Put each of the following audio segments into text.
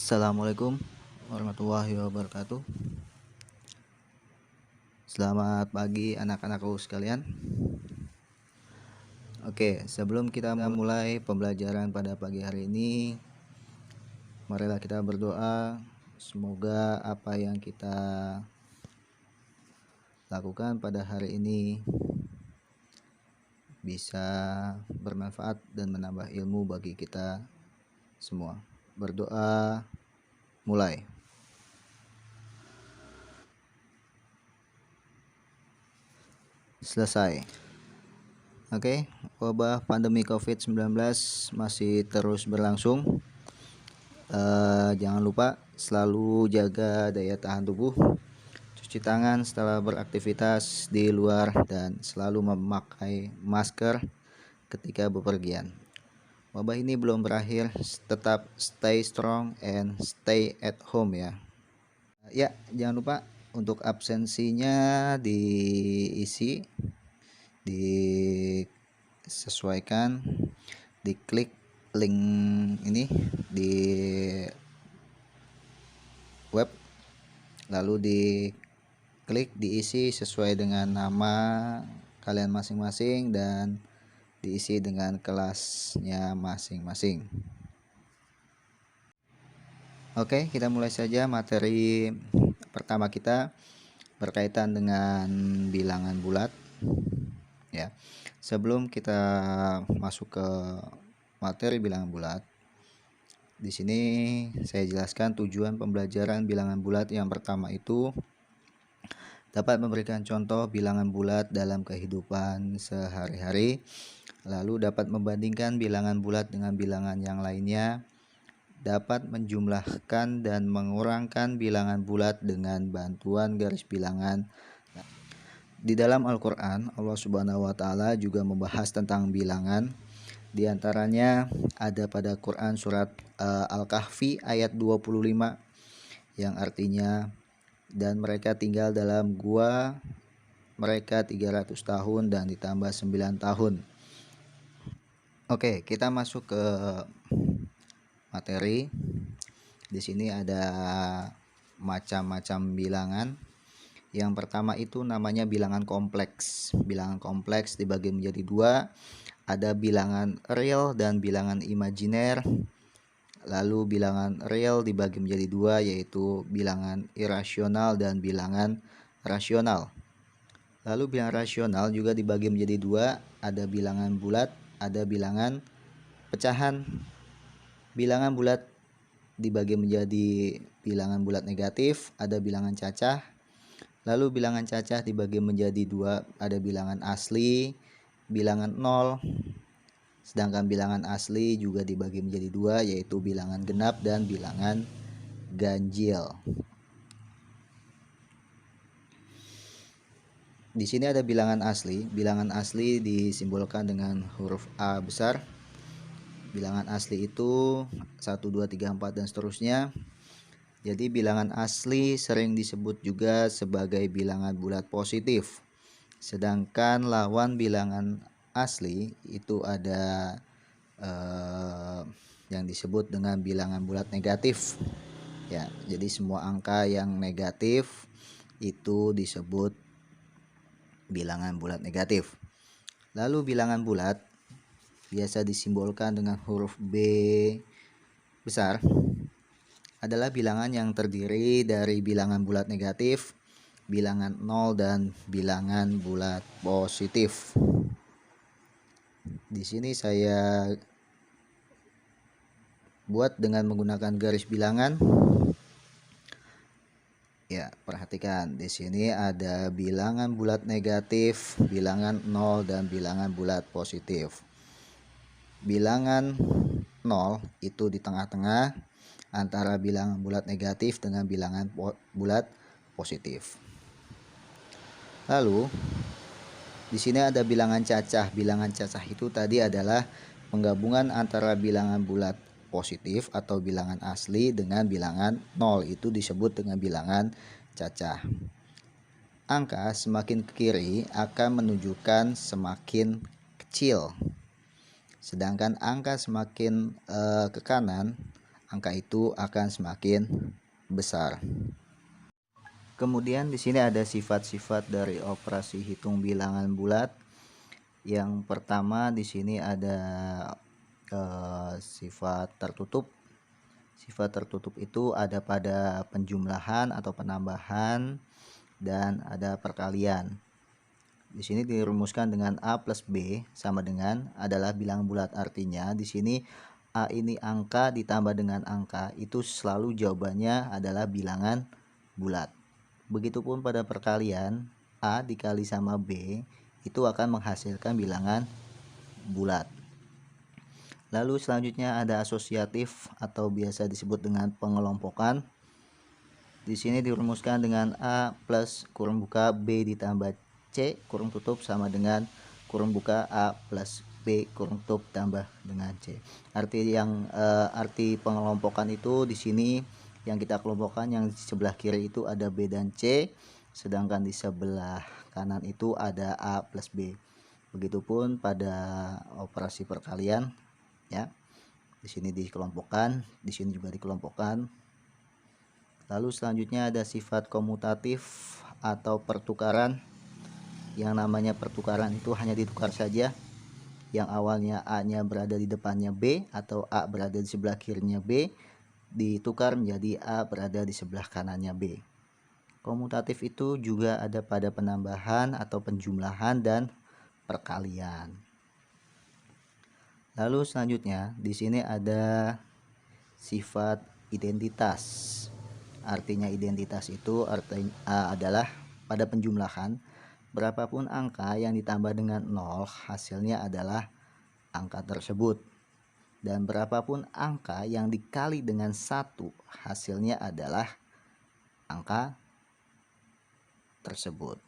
Assalamualaikum warahmatullahi wabarakatuh. Selamat pagi anak-anakku sekalian. Oke, sebelum kita memulai pembelajaran pada pagi hari ini, marilah kita berdoa. Semoga apa yang kita lakukan pada hari ini bisa bermanfaat dan menambah ilmu bagi kita semua. Berdoa, mulai. Selesai. Oke, wabah pandemi COVID-19 masih terus berlangsung. Jangan lupa selalu jaga daya tahan tubuh, cuci tangan setelah beraktivitas di luar, dan selalu memakai masker ketika bepergian. Wabah ini belum berakhir, tetap stay strong and stay at home ya. Ya, jangan lupa untuk absensinya diisi, disesuaikan, diklik link ini di web, lalu diklik diisi sesuai dengan nama kalian masing-masing dan diisi dengan kelasnya masing-masing. Oke, kita mulai saja materi pertama kita berkaitan dengan bilangan bulat ya. Sebelum kita masuk ke materi bilangan bulat, di sini saya jelaskan tujuan pembelajaran bilangan bulat. Yang pertama itu dapat memberikan contoh bilangan bulat dalam kehidupan sehari-hari, lalu dapat membandingkan bilangan bulat dengan bilangan yang lainnya, dapat menjumlahkan dan mengurangkan bilangan bulat dengan bantuan garis bilangan. Di dalam Al-Quran, Allah Subhanahu wa Ta'ala juga membahas tentang bilangan. Di antaranya ada pada Quran surat Al-Kahfi ayat 25 yang artinya, dan mereka tinggal dalam gua mereka 300 tahun dan ditambah 9 tahun. Oke, kita masuk ke materi. Di sini ada macam-macam bilangan. Yang pertama itu namanya bilangan kompleks. Bilangan kompleks dibagi menjadi dua. Ada bilangan real dan bilangan imajiner. Lalu bilangan real dibagi menjadi dua, yaitu bilangan irasional dan bilangan rasional. Lalu bilangan rasional juga dibagi menjadi dua, ada bilangan bulat, ada bilangan pecahan. Bilangan bulat dibagi menjadi bilangan bulat negatif, ada bilangan cacah. Lalu bilangan cacah dibagi menjadi dua, ada bilangan asli, bilangan nol. Sedangkan bilangan asli juga dibagi menjadi dua, yaitu bilangan genap dan bilangan ganjil. Di sini ada bilangan asli. Bilangan asli disimbolkan dengan huruf A besar. Bilangan asli itu 1, 2, 3, 4 dan seterusnya. Jadi bilangan asli sering disebut juga sebagai bilangan bulat positif. Sedangkan lawan bilangan asli itu ada yang disebut dengan bilangan bulat negatif ya. Jadi semua angka yang negatif itu disebut bilangan bulat negatif. Lalu bilangan bulat biasa disimbolkan dengan huruf B besar, adalah bilangan yang terdiri dari bilangan bulat negatif, bilangan nol, dan bilangan bulat positif. Di sini saya buat dengan menggunakan garis bilangan. Ya, perhatikan di sini ada bilangan bulat negatif, bilangan nol, dan bilangan bulat positif. Bilangan nol itu di tengah-tengah antara bilangan bulat negatif dengan bilangan bulat positif. Lalu di sini ada bilangan cacah. Bilangan cacah itu tadi adalah penggabungan antara bilangan bulat positif atau bilangan asli dengan bilangan nol, itu disebut dengan bilangan cacah. Angka semakin ke kiri akan menunjukkan semakin kecil, sedangkan angka semakin ke kanan angka itu akan semakin besar. Kemudian di sini ada sifat-sifat dari operasi hitung bilangan bulat. Yang pertama di sini ada sifat tertutup. Sifat tertutup itu ada pada penjumlahan atau penambahan dan ada perkalian. Di sini dirumuskan dengan A plus B sama dengan adalah bilangan bulat. Artinya di sini A ini angka ditambah dengan angka, itu selalu jawabannya adalah bilangan bulat. Begitupun pada perkalian, A dikali sama B itu akan menghasilkan bilangan bulat. Lalu selanjutnya ada asosiatif atau biasa disebut dengan pengelompokan. Di sini dirumuskan dengan A plus kurung buka B ditambah C kurung tutup sama dengan kurung buka A plus B kurung tutup tambah dengan C. Arti pengelompokan itu di sini yang kita kelompokkan, yang di sebelah kiri itu ada B dan C, sedangkan di sebelah kanan itu ada A plus B. Begitupun pada operasi perkalian ya. Di sini dikelompokkan, di sini juga dikelompokkan. Lalu selanjutnya ada sifat komutatif atau pertukaran. Yang namanya pertukaran itu hanya ditukar saja. Yang awalnya A-nya berada di depannya B atau A berada di sebelah kirinya B, ditukar menjadi A berada di sebelah kanannya B. Komutatif itu juga ada pada penambahan atau penjumlahan dan perkalian. Lalu selanjutnya di sini ada sifat identitas. Artinya identitas itu adalah pada penjumlahan, berapapun angka yang ditambah dengan 0 hasilnya adalah angka tersebut. Dan berapapun angka yang dikali dengan 1 hasilnya adalah angka tersebut.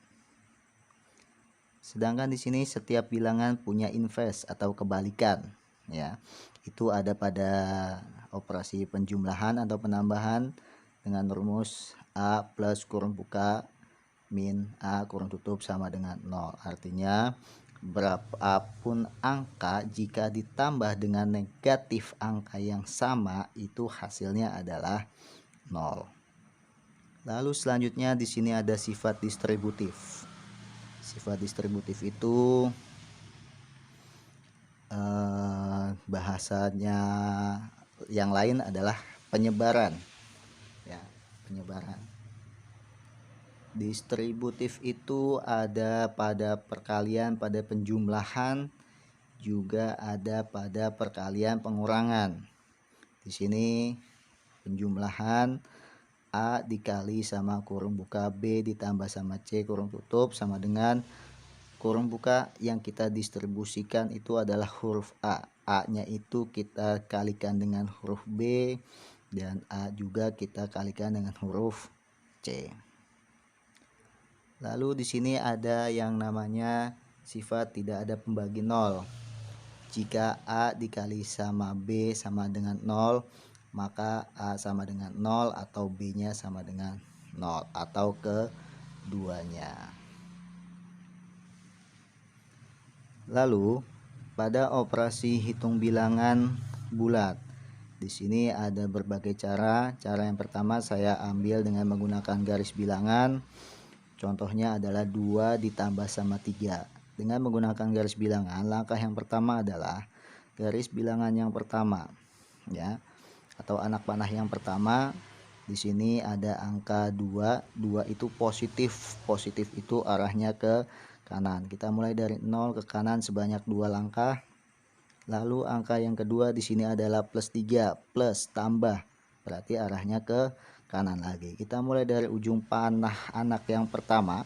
Sedangkan di sini setiap bilangan punya inverse atau kebalikan ya. Itu ada pada operasi penjumlahan atau penambahan dengan rumus A plus kurung buka min A kurung tutup sama dengan 0. Artinya berapapun angka jika ditambah dengan negatif angka yang sama itu hasilnya adalah 0. Lalu selanjutnya di sini ada sifat distributif. Sifat distributif itu bahasanya yang lain adalah penyebaran ya, penyebaran. Distributif itu ada pada perkalian, pada penjumlahan, juga ada pada perkalian pengurangan. Di sini penjumlahan A dikali sama kurung buka B ditambah sama C kurung tutup sama dengan kurung buka yang kita distribusikan itu adalah huruf A. A-nya itu kita kalikan dengan huruf B dan A juga kita kalikan dengan huruf C. Lalu di sini ada yang namanya sifat tidak ada pembagi 0. Jika A dikali sama B sama dengan 0, maka A sama dengan 0 atau B-nya sama dengan 0 atau keduanya. Lalu pada operasi hitung bilangan bulat, di sini ada berbagai cara. Cara yang pertama saya ambil dengan menggunakan garis bilangan. Contohnya adalah 2 ditambah sama 3. Dengan menggunakan garis bilangan, langkah yang pertama adalah garis bilangan yang pertama ya, atau anak panah yang pertama. Di sini ada angka 2. 2 itu positif. Positif itu arahnya ke kanan. Kita mulai dari 0 ke kanan sebanyak 2 langkah. Lalu angka yang kedua di sini adalah plus 3, plus tambah. Berarti arahnya ke kanan lagi. Kita mulai dari ujung panah anak yang pertama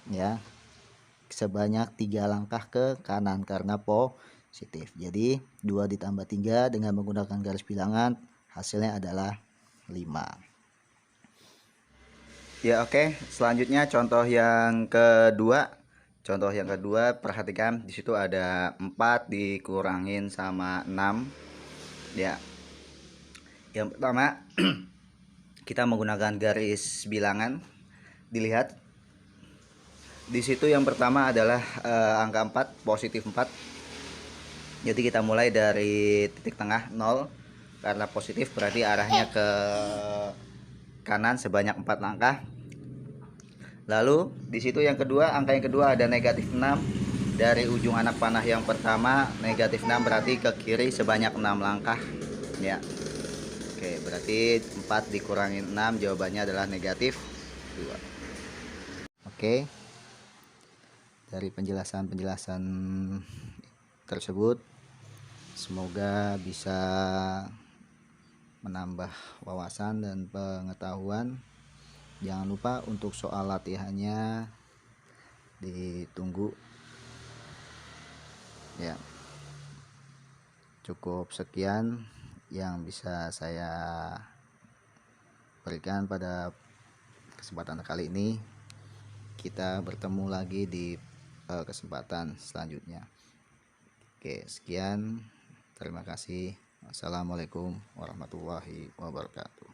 ya, sebanyak 3 langkah ke kanan karena positif. Jadi 2 ditambah 3 dengan menggunakan garis bilangan hasilnya adalah 5. Ya oke, selanjutnya contoh yang kedua. Contoh yang kedua, perhatikan di situ ada 4 dikurangin sama 6 ya. Yang pertama kita menggunakan garis bilangan. Dilihat di situ yang pertama adalah angka 4, positif 4. Jadi kita mulai dari titik tengah 0. Karena positif berarti arahnya ke kanan sebanyak 4 langkah. Lalu di situ yang kedua, angka yang kedua ada negatif 6. Dari ujung anak panah yang pertama negatif 6 berarti ke kiri sebanyak 6 langkah ya. Oke, berarti 4 dikurangi 6 jawabannya adalah negatif 2. Oke. Dari penjelasan-penjelasan tersebut semoga bisa menambah wawasan dan pengetahuan. Jangan lupa untuk soal latihannya ditunggu ya. Cukup sekian yang bisa saya berikan pada kesempatan kali ini. Kita bertemu lagi di kesempatan selanjutnya. Oke, sekian. Terima kasih. Wassalamualaikum warahmatullahi wabarakatuh.